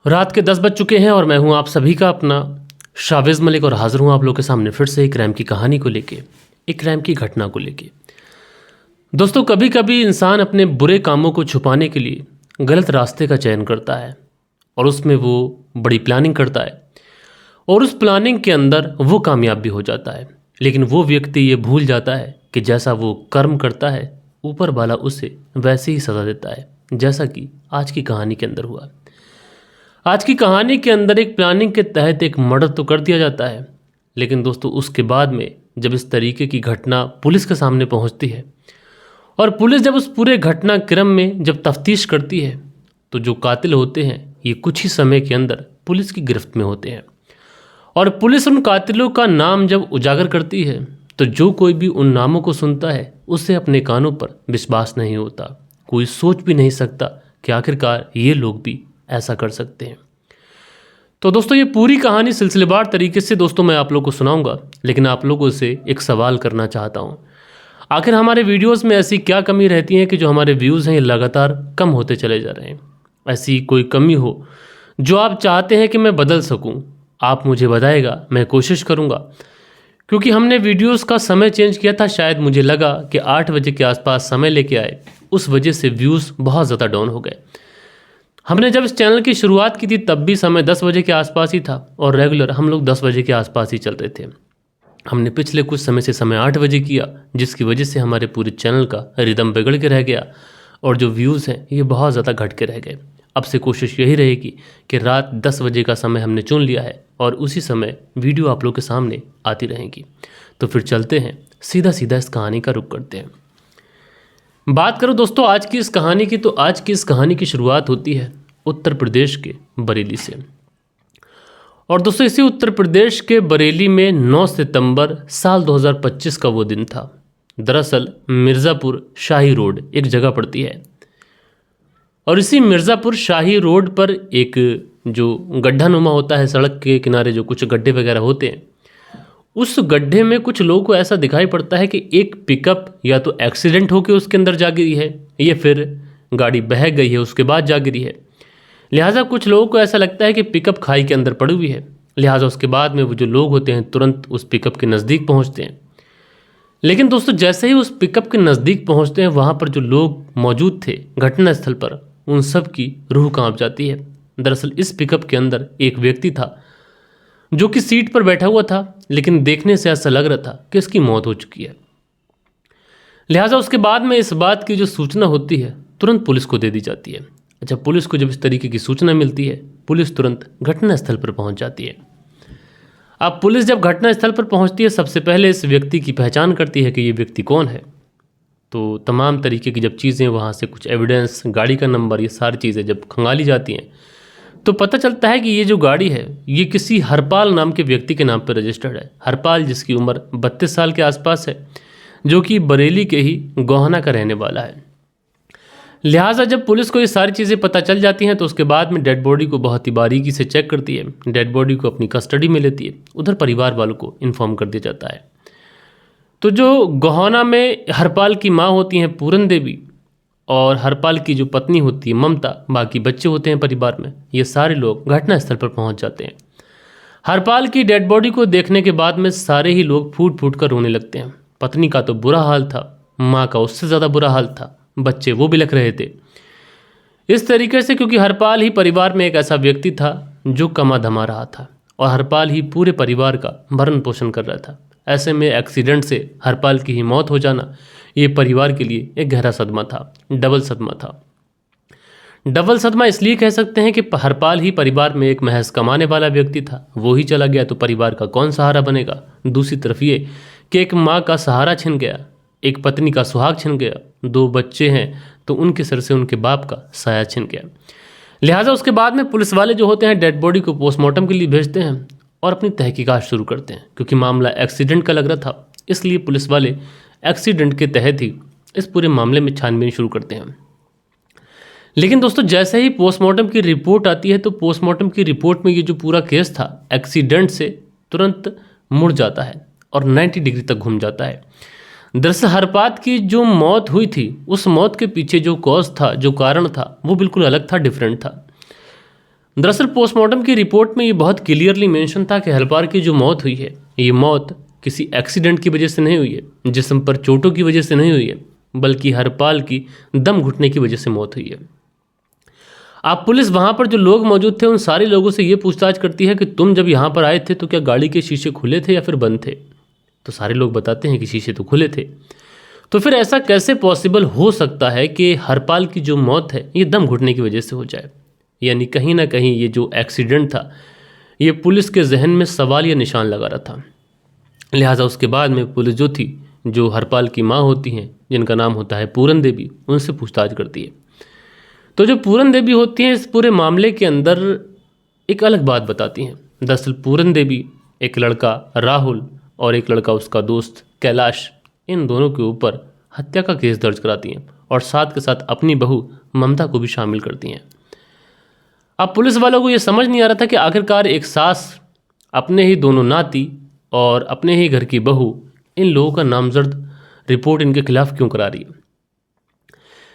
रात के 10 बज चुके हैं और मैं हूं आप सभी का अपना शाविज़ मलिक और हाजिर हूं आप लोगों के सामने फिर से एक क्राइम की कहानी को लेके, एक क्राइम की घटना को लेके। दोस्तों, कभी कभी इंसान अपने बुरे कामों को छुपाने के लिए गलत रास्ते का चयन करता है और उसमें वो बड़ी प्लानिंग करता है और उस प्लानिंग के अंदर वो कामयाब भी हो जाता है। लेकिन वो व्यक्ति ये भूल जाता है कि जैसा वो कर्म करता है ऊपर वाला उसे वैसे ही सज़ा देता है, जैसा कि आज की कहानी के अंदर हुआ। आज की कहानी के अंदर एक प्लानिंग के तहत एक मर्डर तो कर दिया जाता है, लेकिन दोस्तों उसके बाद में जब इस तरीके की घटना पुलिस के सामने पहुंचती है और पुलिस जब उस पूरे घटनाक्रम में जब तफ्तीश करती है तो जो कातिल होते हैं ये कुछ ही समय के अंदर पुलिस की गिरफ्त में होते हैं। और पुलिस उन कातिलों का नाम जब उजागर करती है तो जो कोई भी उन नामों को सुनता है उसे अपने कानों पर विश्वास नहीं होता। कोई सोच भी नहीं सकता कि आखिरकार ये लोग भी ऐसा कर सकते हैं। तो दोस्तों ये पूरी कहानी सिलसिलेवार तरीके से दोस्तों मैं आप लोगों को सुनाऊंगा, लेकिन आप लोगों से एक सवाल करना चाहता हूं। आखिर हमारे वीडियोस में ऐसी क्या कमी रहती है कि जो हमारे व्यूज़ हैं ये लगातार कम होते चले जा रहे हैं? ऐसी कोई कमी हो जो आप चाहते हैं कि मैं बदल सकूं, आप मुझे बताएगा, मैं कोशिश करूंगा। क्योंकि हमने वीडियोस का समय चेंज किया था, शायद मुझे लगा कि 8 बजे के आसपास समय लेके आए, उस वजह से व्यूज़ बहुत ज़्यादा डाउन हो गए। हमने जब इस चैनल की शुरुआत की थी तब भी समय 10 बजे के आसपास ही था और रेगुलर हम लोग 10 बजे के आसपास ही चलते थे। हमने पिछले कुछ समय से समय 8 बजे किया, जिसकी वजह से हमारे पूरे चैनल का रिदम बिगड़ के रह गया और जो व्यूज़ हैं ये बहुत ज़्यादा घट के रह गए। अब से कोशिश यही रहेगी कि रात 10 बजे का समय हमने चुन लिया है और उसी समय वीडियो आप लोग के सामने आती रहेंगी। तो फिर चलते हैं, सीधा सीधा इस कहानी का रुख करते हैं। बात करो दोस्तों आज की इस कहानी की, तो आज की इस कहानी की शुरुआत होती है उत्तर प्रदेश के बरेली से। और दोस्तों इसी उत्तर प्रदेश के बरेली में 9 सितंबर साल 2025 का वो दिन था। दरअसल मिर्ज़ापुर शाही रोड एक जगह पड़ती है और इसी मिर्ज़ापुर शाही रोड पर एक जो गड्ढा नुमा होता है, सड़क के किनारे जो कुछ गड्ढे वगैरह होते हैं, उस गड्ढे में कुछ लोगों को ऐसा दिखाई पड़ता है कि एक पिकअप या तो एक्सीडेंट होकर उसके अंदर जा गिरी है या फिर गाड़ी बह गई है उसके बाद जा गिरी है। लिहाजा कुछ लोगों को ऐसा लगता है कि पिकअप खाई के अंदर पड़ी हुई है। लिहाजा उसके बाद में वो जो लोग होते हैं तुरंत उस पिकअप के नज़दीक पहुंचते हैं। लेकिन दोस्तों जैसे ही उस पिकअप के नज़दीक पहुंचते हैं वहाँ पर जो लोग मौजूद थे घटनास्थल पर, उन सब की रूह कांप जाती है। दरअसल इस पिकअप के अंदर एक व्यक्ति था जो कि सीट पर बैठा हुआ था, लेकिन देखने से ऐसा लग रहा था कि इसकी मौत हो चुकी है। लिहाजा उसके बाद में इस बात की जो सूचना होती है तुरंत पुलिस को दे दी जाती है। अच्छा, पुलिस को जब इस तरीके की सूचना मिलती है पुलिस तुरंत घटनास्थल पर पहुंच जाती है। अब पुलिस जब घटनास्थल पर पहुंचती है सबसे पहले इस व्यक्ति की पहचान करती है कि ये व्यक्ति कौन है। तो तमाम तरीके की जब चीज़ें वहाँ से कुछ एविडेंस, गाड़ी का नंबर, ये सारी चीज़ें जब खंगाली जाती हैं तो पता चलता है कि ये जो गाड़ी है ये किसी हरपाल नाम के व्यक्ति के नाम पर रजिस्टर्ड है। हरपाल जिसकी उम्र 32 साल के आसपास है, जो कि बरेली के ही गोहाना का रहने वाला है। लिहाजा जब पुलिस को ये सारी चीज़ें पता चल जाती हैं तो उसके बाद में डेड बॉडी को बहुत ही बारीकी से चेक करती है, डेड बॉडी को अपनी कस्टडी में लेती है। उधर परिवार वालों को इन्फॉर्म कर दिया जाता है। तो जो गोहाना में हरपाल की माँ होती हैं पूरन देवी और हरपाल की जो पत्नी होती है ममता, बाकी बच्चे होते हैं परिवार में, ये सारे लोग घटनास्थल पर पहुंच जाते हैं। हरपाल की डेड बॉडी को देखने के बाद में सारे ही लोग फूट फूट कर रोने लगते हैं। पत्नी का तो बुरा हाल था, माँ का उससे ज़्यादा बुरा हाल था, बच्चे वो बिलख रहे थे। इस तरीके से क्योंकि हरपाल ही परिवार में एक ऐसा व्यक्ति था जो कमा धमा रहा था और हरपाल ही पूरे परिवार का भरण पोषण कर रहा था। ऐसे में एक्सीडेंट से हरपाल की ही मौत हो जाना ये परिवार के लिए एक गहरा सदमा था, डबल सदमा था। डबल सदमा इसलिए कह सकते हैं कि हरपाल ही परिवार में एक महज कमाने वाला व्यक्ति था, वो ही चला गया तो परिवार का कौन सहारा बनेगा। दूसरी तरफ ये कि एक माँ का सहारा छिन गया, एक पत्नी का सुहाग छिन गया, 2 बच्चे हैं तो उनके सर से उनके बाप का साया छिन गया। लिहाजा उसके बाद में पुलिस वाले जो होते हैं डेड बॉडी को पोस्टमार्टम के लिए भेजते हैं और अपनी तहकीकात शुरू करते हैं। क्योंकि मामला एक्सीडेंट का लग रहा था इसलिए पुलिस वाले एक्सीडेंट के तहत ही इस पूरे मामले में छानबीन शुरू करते हैं। लेकिन दोस्तों जैसे ही पोस्टमार्टम की रिपोर्ट आती है तो पोस्टमार्टम की रिपोर्ट में ये जो पूरा केस था एक्सीडेंट से तुरंत मुड़ जाता है और 90 डिग्री तक घूम जाता है। दरअसल हरपाल की जो मौत हुई थी उस मौत के पीछे जो कॉज था, जो कारण था, वो बिल्कुल अलग था, डिफरेंट था। दरअसल पोस्टमार्टम की रिपोर्ट में ये बहुत क्लियरली मेंशन था कि हरपाल की जो मौत हुई है ये मौत किसी एक्सीडेंट की वजह से नहीं हुई है, जिस्म पर चोटों की वजह से नहीं हुई है, बल्कि हरपाल की दम घुटने की वजह से मौत हुई है। आप पुलिस वहाँ पर जो लोग मौजूद थे उन सारे लोगों से ये पूछताछ करती है कि तुम जब यहाँ पर आए थे तो क्या गाड़ी के शीशे खुले थे या फिर बंद थे? तो सारे लोग बताते हैं कि शीशे तो खुले थे। तो फिर ऐसा कैसे पॉसिबल हो सकता है कि हरपाल की जो मौत है ये दम घुटने की वजह से हो जाए? यानी कहीं ना कहीं ये जो एक्सीडेंट था ये पुलिस के जहन में सवाल या निशान लगा रहा था। लिहाजा उसके बाद में पुलिस जो थी, जो हरपाल की माँ होती हैं जिनका नाम होता है पूरन देवी, उनसे पूछताछ करती है। तो जो पूरन देवी होती हैं इस पूरे मामले के अंदर एक अलग बात बताती हैं। दरअसल पूरन देवी एक लड़का राहुल और एक लड़का उसका दोस्त कैलाश, इन दोनों के ऊपर हत्या का केस दर्ज कराती हैं और साथ के साथ अपनी बहू ममता को भी शामिल करती हैं। अब पुलिस वालों को ये समझ नहीं आ रहा था कि आखिरकार एक सास अपने ही दोनों नाती और अपने ही घर की बहू, इन लोगों का नामजद रिपोर्ट इनके खिलाफ क्यों करा रही है।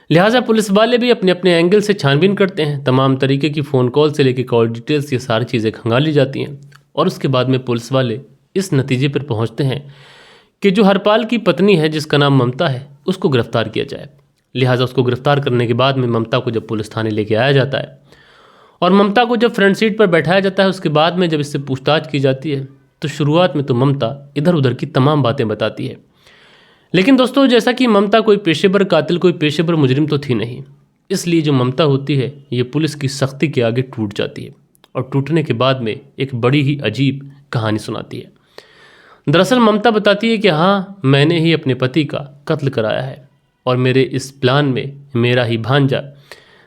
लिहाजा पुलिस वाले भी अपने अपने एंगल से छानबीन करते हैं। तमाम तरीके की फ़ोन कॉल से लेकर कॉल डिटेल्स, ये सारी चीज़ें खंगाली जाती हैं और उसके बाद में पुलिस वाले इस नतीजे पर पहुंचते हैं कि जो हरपाल की पत्नी है जिसका नाम ममता है उसको गिरफ्तार किया जाए। लिहाजा उसको गिरफ्तार करने के बाद में ममता को जब पुलिस थाने लेके आया जाता है और ममता को जब फ्रंट सीट पर बैठाया जाता है, उसके बाद में जब इससे पूछताछ की जाती है तो शुरुआत में तो ममता इधर उधर की तमाम बातें बताती है। लेकिन दोस्तों, जैसा कि ममता कोई पेशेवर कातिल, कोई पेशेवर मुजरिम तो थी नहीं, इसलिए जो ममता होती है ये पुलिस की सख्ती के आगे टूट जाती है और टूटने के बाद में एक बड़ी ही अजीब कहानी सुनाती है। दरअसल ममता बताती है कि हाँ, मैंने ही अपने पति का कत्ल कराया है और मेरे इस प्लान में मेरा ही भांजा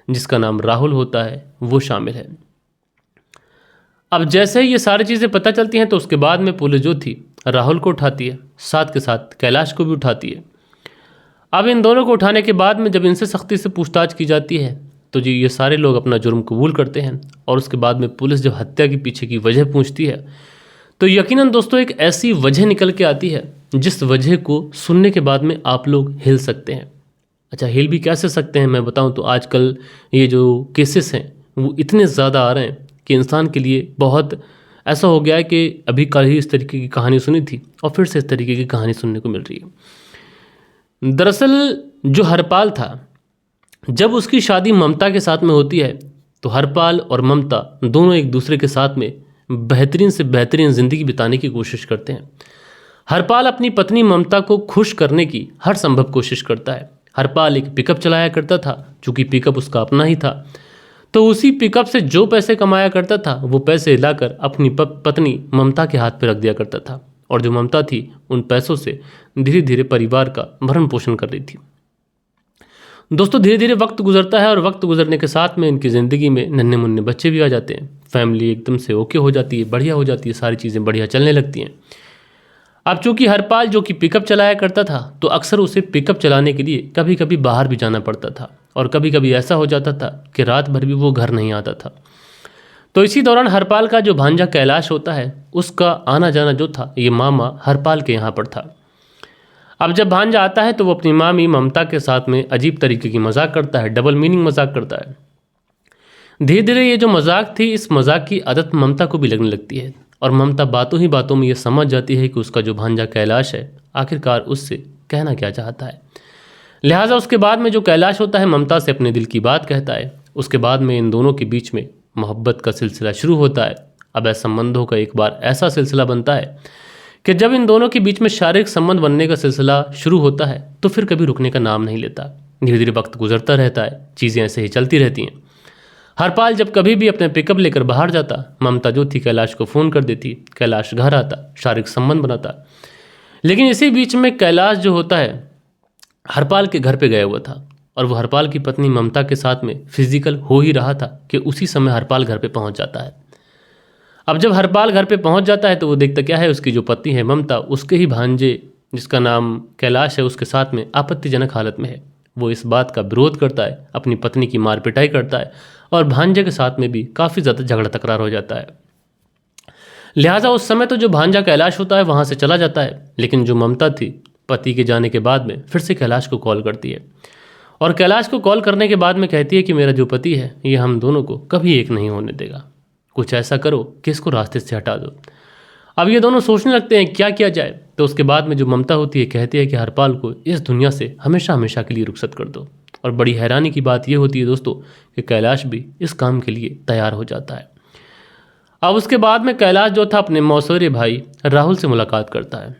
जिसका नाम राहुल होता है वो शामिल है। अब जैसे ही ये सारी चीज़ें पता चलती हैं तो उसके बाद में पुलिस जो थी राहुल को उठाती है, साथ के साथ कैलाश को भी उठाती है। अब इन दोनों को उठाने के बाद में जब इनसे सख्ती से पूछताछ की जाती है तो जी ये सारे लोग अपना जुर्म कबूल करते हैं और उसके बाद में पुलिस जब हत्या के पीछे की वजह पूछती है तो यकीनन दोस्तों एक ऐसी वजह निकल के आती है जिस वजह को सुनने के बाद में आप लोग हिल सकते हैं। अच्छा, हिल भी कैसे सकते हैं मैं बताऊं तो आजकल ये जो केसेस हैं वो इतने ज़्यादा आ रहे हैं कि इंसान के लिए बहुत ऐसा हो गया है कि अभी कल ही इस तरीके की कहानी सुनी थी और फिर से इस तरीके की कहानी सुनने को मिल रही है। दरअसल जो हरपाल था, जब उसकी शादी ममता के साथ में होती है तो हरपाल और ममता दोनों एक दूसरे के साथ में बेहतरीन से बेहतरीन ज़िंदगी बिताने की कोशिश करते हैं। हरपाल अपनी पत्नी ममता को खुश करने की हर संभव कोशिश करता है। हरपाल एक पिकअप चलाया करता था, चूँकि पिकअप उसका अपना ही था, तो उसी पिकअप से जो पैसे कमाया करता था वो पैसे लाकर अपनी पत्नी ममता के हाथ पर रख दिया करता था और जो ममता थी उन पैसों से धीरे धीरे परिवार का भरण पोषण कर रही थी। दोस्तों, धीरे धीरे वक्त गुजरता है और वक्त गुजरने के साथ में इनकी ज़िंदगी में नन्हे मुन्ने बच्चे भी आ जाते हैं। फैमिली एकदम से ओके हो जाती है, बढ़िया हो जाती है, सारी चीज़ें बढ़िया चलने लगती हैं। अब चूँकि हरपाल जो कि पिकअप चलाया करता था तो अक्सर उसे पिकअप चलाने के लिए कभी कभी बाहर भी जाना पड़ता था और कभी कभी ऐसा हो जाता था कि रात भर भी वो घर नहीं आता था। तो इसी दौरान हरपाल का जो भांजा कैलाश होता है उसका आना जाना जो था ये मामा हरपाल के यहाँ पर था। अब जब भांजा आता है तो वो अपनी मामी ममता के साथ में अजीब तरीके की मजाक करता है, डबल मीनिंग मजाक करता है। धीरे धीरे ये जो मजाक थी, इस मजाक की आदत ममता को भी लगने लगती है और ममता बातों ही बातों में ये समझ जाती है कि उसका जो भांजा कैलाश है आखिरकार उससे कहना क्या चाहता है। लिहाजा उसके बाद में जो कैलाश होता है ममता से अपने दिल की बात कहता है। उसके बाद में इन दोनों के बीच में मोहब्बत का सिलसिला शुरू होता है। अब ऐसे संबंधों का एक बार ऐसा सिलसिला बनता है कि जब इन दोनों के बीच में शारीरिक संबंध बनने का सिलसिला शुरू होता है तो फिर कभी रुकने का नाम नहीं लेता। धीरे धीरे वक्त गुजरता रहता है, चीज़ें ऐसे ही चलती रहती हैं। हरपाल जब कभी भी अपने पिकअप लेकर बाहर जाता, ममता जो थी कैलाश को फ़ोन कर देती, कैलाश घर आता, शारीरिक संबंध बनाता। लेकिन इसी बीच में कैलाश जो होता है हरपाल के घर पे गया हुआ था और वो हरपाल की पत्नी ममता के साथ में फिजिकल हो ही रहा था कि उसी समय हरपाल घर पे पहुंच जाता है। अब जब हरपाल घर पे पहुंच जाता है तो वो देखता क्या है, उसकी जो पत्नी है ममता उसके ही भांजे जिसका नाम कैलाश है उसके साथ में आपत्तिजनक हालत में है। वो इस बात का विरोध करता है, अपनी पत्नी की मार पिटाई करता है और भांजे के साथ में भी काफ़ी ज़्यादा झगड़ा तकरार हो जाता है। लिहाजा उस समय तो जो भांजा कैलाश होता है वहाँ से चला जाता है, लेकिन जो ममता थी पति के जाने के बाद में फिर से कैलाश को कॉल करती है और कैलाश को कॉल करने के बाद में कहती है कि मेरा जो पति है ये हम दोनों को कभी एक नहीं होने देगा, कुछ ऐसा करो कि इसको रास्ते से हटा दो। अब ये दोनों सोचने लगते हैं क्या किया जाए। तो उसके बाद में जो ममता होती है कहती है कि हरपाल को इस दुनिया से हमेशा हमेशा के लिए रुखसत कर दो। और बड़ी हैरानी की बात यह होती है दोस्तों कि कैलाश भी इस काम के लिए तैयार हो जाता है। अब उसके बाद में कैलाश जो था अपने मौसेरे भाई राहुल से मुलाकात करता है।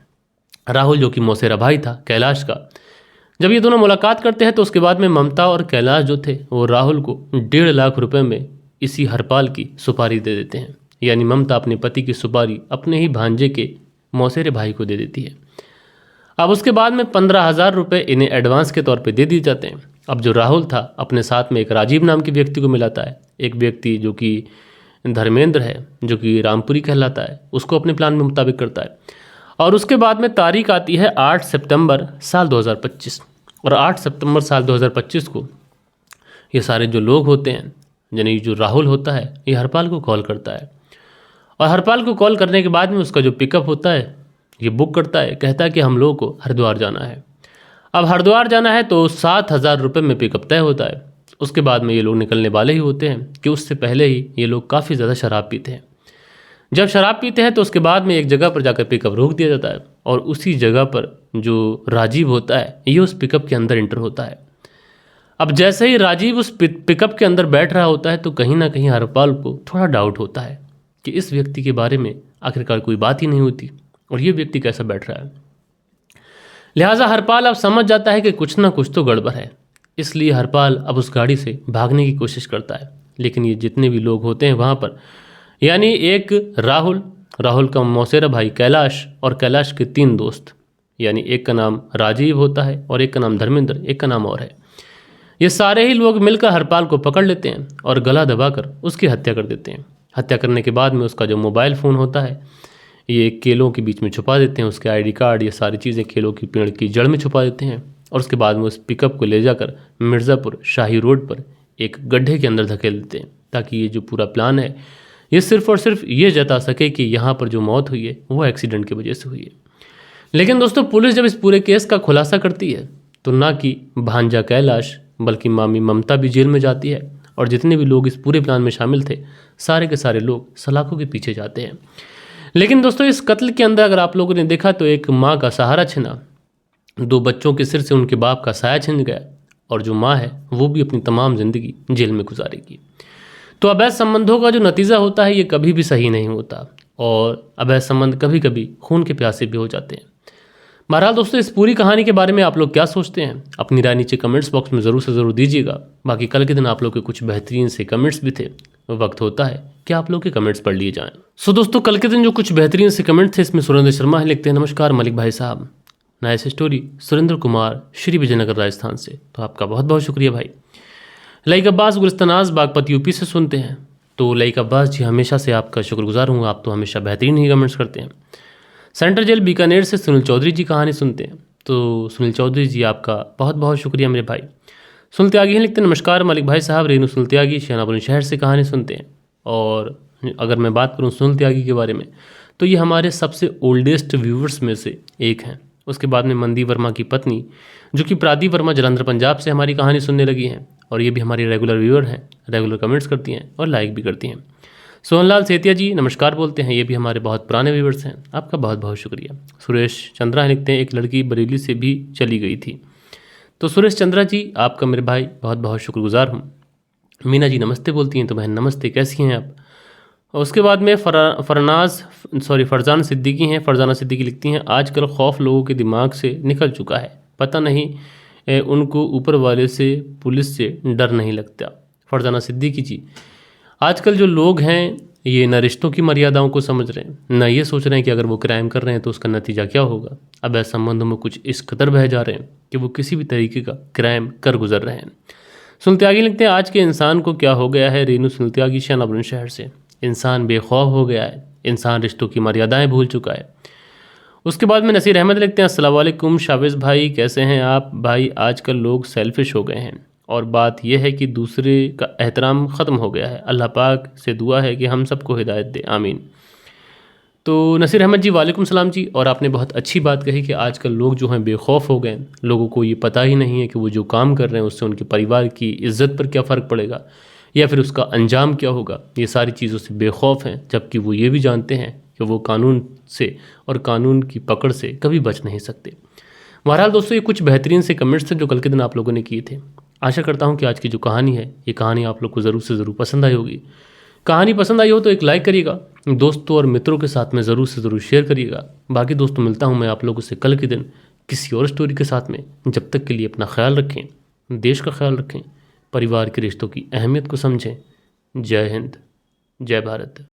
राहुल जो कि मौसेरा भाई था कैलाश का। जब ये दोनों मुलाकात करते हैं तो उसके बाद में ममता और कैलाश जो थे वो राहुल को 1.5 लाख रुपए में इसी हरपाल की सुपारी दे देते हैं। यानी ममता अपने पति की सुपारी अपने ही भांजे के मौसेरे भाई को दे देती है। अब उसके बाद में 15,000 रुपये इन्हें एडवांस के तौर पे दे दिए जाते हैं। अब जो राहुल था अपने साथ में एक राजीव नाम के व्यक्ति को मिलाता है, एक व्यक्ति जो कि धर्मेंद्र है जो कि रामपुरी कहलाता है, उसको अपने प्लान में मुताबिक करता है। और उसके बाद में तारीख आती है 8 सितंबर साल 2025। और 8 सितंबर साल 2025 को ये सारे जो लोग होते हैं, यानी जो राहुल होता है, ये हरपाल को कॉल करता है। और हरपाल को कॉल करने के बाद में उसका जो पिकअप होता है ये बुक करता है, कहता है कि हम लोगों को हरिद्वार जाना है। अब हरिद्वार जाना है तो 7,000 रुपये में पिकअप तय होता है। उसके बाद में ये लोग निकलने वाले ही होते हैं कि उससे पहले ही ये लोग काफ़ी ज़्यादा शराब पीते हैं। जब शराब पीते हैं तो उसके बाद में एक जगह पर जाकर पिकअप रोक दिया जाता है और उसी जगह पर जो राजीव होता है ये उस पिकअप के अंदर इंटर होता है। अब जैसे ही राजीव उस पिकअप के अंदर बैठ रहा होता है तो कहीं ना कहीं हरपाल को थोड़ा डाउट होता है कि इस व्यक्ति के बारे में आखिरकार कोई बात ही नहीं होती और ये व्यक्ति कैसा बैठ रहा है। लिहाजा हरपाल अब समझ जाता है कि कुछ ना कुछ तो गड़बड़ है। इसलिए हरपाल अब उस गाड़ी से भागने की कोशिश करता है। लेकिन ये जितने भी लोग होते हैं वहाँ पर, यानी एक राहुल का मौसेरा भाई कैलाश और कैलाश के 3 दोस्त, यानी एक का नाम राजीव होता है और एक का नाम धर्मेंद्र, एक का नाम और है, ये सारे ही लोग मिलकर हरपाल को पकड़ लेते हैं और गला दबाकर उसकी हत्या कर देते हैं। हत्या करने के बाद में उसका जो मोबाइल फ़ोन होता है ये केलों के बीच में छुपा देते हैं। उसके आईडी कार्ड, ये सारी चीज़ें केलों की पेड़ की जड़ में छुपा देते हैं। और उसके बाद में उस पिकअप को ले जाकर मिर्ज़ापुर शाही रोड पर एक गड्ढे के अंदर धकेल देते हैं, ताकि ये जो पूरा प्लान है ये सिर्फ और सिर्फ ये जता सके कि यहाँ पर जो मौत हुई है वो एक्सीडेंट की वजह से हुई है। लेकिन दोस्तों पुलिस जब इस पूरे केस का खुलासा करती है तो ना कि भांजा कैलाश बल्कि मामी ममता भी जेल में जाती है और जितने भी लोग इस पूरे प्लान में शामिल थे सारे के सारे लोग सलाखों के पीछे जाते हैं। लेकिन दोस्तों इस कत्ल के अंदर अगर आप लोगों ने देखा तो एक माँ का सहारा छिना, 2 बच्चों के सिर से उनके बाप का साया छिन गया और जो माँ है वो भी अपनी तमाम ज़िंदगी जेल में गुजारेगी। तो अवैध संबंधों का जो नतीजा होता है ये कभी भी सही नहीं होता और अवैध संबंध कभी कभी खून के प्यासे भी हो जाते हैं। बहरहाल दोस्तों इस पूरी कहानी के बारे में आप लोग क्या सोचते हैं अपनी राय नीचे कमेंट्स बॉक्स में ज़रूर से ज़रूर दीजिएगा। बाकी कल के दिन आप लोग के कुछ बेहतरीन से कमेंट्स भी थे, वक्त होता है कि आप लोग के कमेंट्स पढ़ लिए जाएं। सो दोस्तों कल के दिन जो कुछ बेहतरीन से कमेंट थे इसमें सुरेंद्र शर्मा है, लिखते हैं नमस्कार मलिक भाई साहब, नाइस स्टोरी, सुरेंद्र कुमार श्री विजयनगर राजस्थान से। तो आपका बहुत बहुत शुक्रिया भाई। लाइक अब्बास गुलिस्तानाज बागपत यूपी से सुनते हैं। तो लाइक अब्बास जी हमेशा से आपका शुक्रगुजार हूँ, आप तो हमेशा बेहतरीन ही कमेंट्स करते हैं। सेंट्रल जेल बीकानेर से सुनील चौधरी जी कहानी सुनते हैं। तो सुनील चौधरी जी आपका बहुत बहुत शुक्रिया मेरे भाई। सुनील त्यागी हैं, लिखते हैं नमस्कार मलिक भाई साहब, रेनू सुनील त्यागी शहनापुर शहर से कहानी सुनते हैं। और अगर मैं बात करूं सुनील त्यागी के बारे में तो ये हमारे सबसे ओल्डेस्ट व्यूवर्स में से एक हैं। उसके बाद में मंदी वर्मा की पत्नी जो कि प्रादीप वर्मा जलंधर पंजाब से हमारी कहानी सुनने लगी हैं और ये भी हमारी रेगुलर व्यूअर हैं, रेगुलर कमेंट्स करती हैं और लाइक भी करती हैं। सोहनलाल सेतिया जी नमस्कार बोलते हैं, ये भी हमारे बहुत पुराने व्यूवर्स हैं, आपका बहुत बहुत शुक्रिया। सुरेश चंद्रा लिखते हैं एक लड़की बरेली से भी चली गई थी। तो सुरेश चंद्रा जी आपका मेरे भाई बहुत बहुत शुक्रगुजार हूँ। मीना जी नमस्ते बोलती हैं, तो बहन नमस्ते, कैसी हैं आप। और उसके बाद में फरजाना सिद्दीकी हैं। फरजाना सिद्दीकी लिखती हैं आजकल खौफ लोगों के दिमाग से निकल चुका है, पता नहीं उनको ऊपर वाले से पुलिस से डर नहीं लगता। फरजाना सिद्दीकी जी आजकल जो लोग हैं ये न रिश्तों की मर्यादाओं को समझ रहे हैं, न ये सोच रहे हैं कि अगर वो क्राइम कर रहे हैं तो उसका नतीजा क्या होगा। अब ऐसे संबंधों में कुछ इस कदर बह जा रहे हैं कि वो किसी भी तरीके का क्राइम कर गुजर रहे हैं। सुनत्यागी लिखते हैं आज के इंसान को क्या हो गया है। रेनू सुनत्यागी शहनापुर शहर से, इंसान बेखौफ हो गया है, इंसान रिश्तों की मर्यादाएं भूल चुका है। उसके बाद में नसीर अहमद लिखते हैं अस्सलाम वालेकुम शावेज़ भाई, कैसे हैं आप भाई। आजकल लोग सेल्फिश हो गए हैं और बात यह है कि दूसरे का एहतराम ख़त्म हो गया है। अल्लाह पाक से दुआ है कि हम सबको हिदायत दे, आमीन। तो नसीर अहमद जी वालेकुम सलाम जी। और आपने बहुत अच्छी बात कही कि आजकल लोग जो हैं बेखौफ हो गए, लोगों को ये पता ही नहीं है कि वो जो काम कर रहे हैं उससे उनके परिवार की इज्जत पर क्या फ़र्क पड़ेगा या फिर उसका अंजाम क्या होगा। ये सारी चीज़ों से बेखौफ हैं, जबकि वो ये भी जानते हैं कि वो कानून से और कानून की पकड़ से कभी बच नहीं सकते। बहरहाल दोस्तों, ये कुछ बेहतरीन से कमेंट्स थे जो कल के दिन आप लोगों ने किए थे। आशा करता हूँ कि आज की जो कहानी है, ये कहानी आप लोग को ज़रूर से ज़रूर पसंद आई होगी। कहानी पसंद आई हो तो एक लाइक करिएगा, दोस्तों और मित्रों के साथ में ज़रूर से ज़रूर शेयर करिएगा। बाकी दोस्तों, मिलता हूँ मैं आप लोगों से कल के दिन किसी और स्टोरी के साथ में। जब तक के लिए अपना ख्याल रखें, देश का ख्याल रखें, परिवार के रिश्तों की अहमियत को समझें। जय हिंद, जय भारत।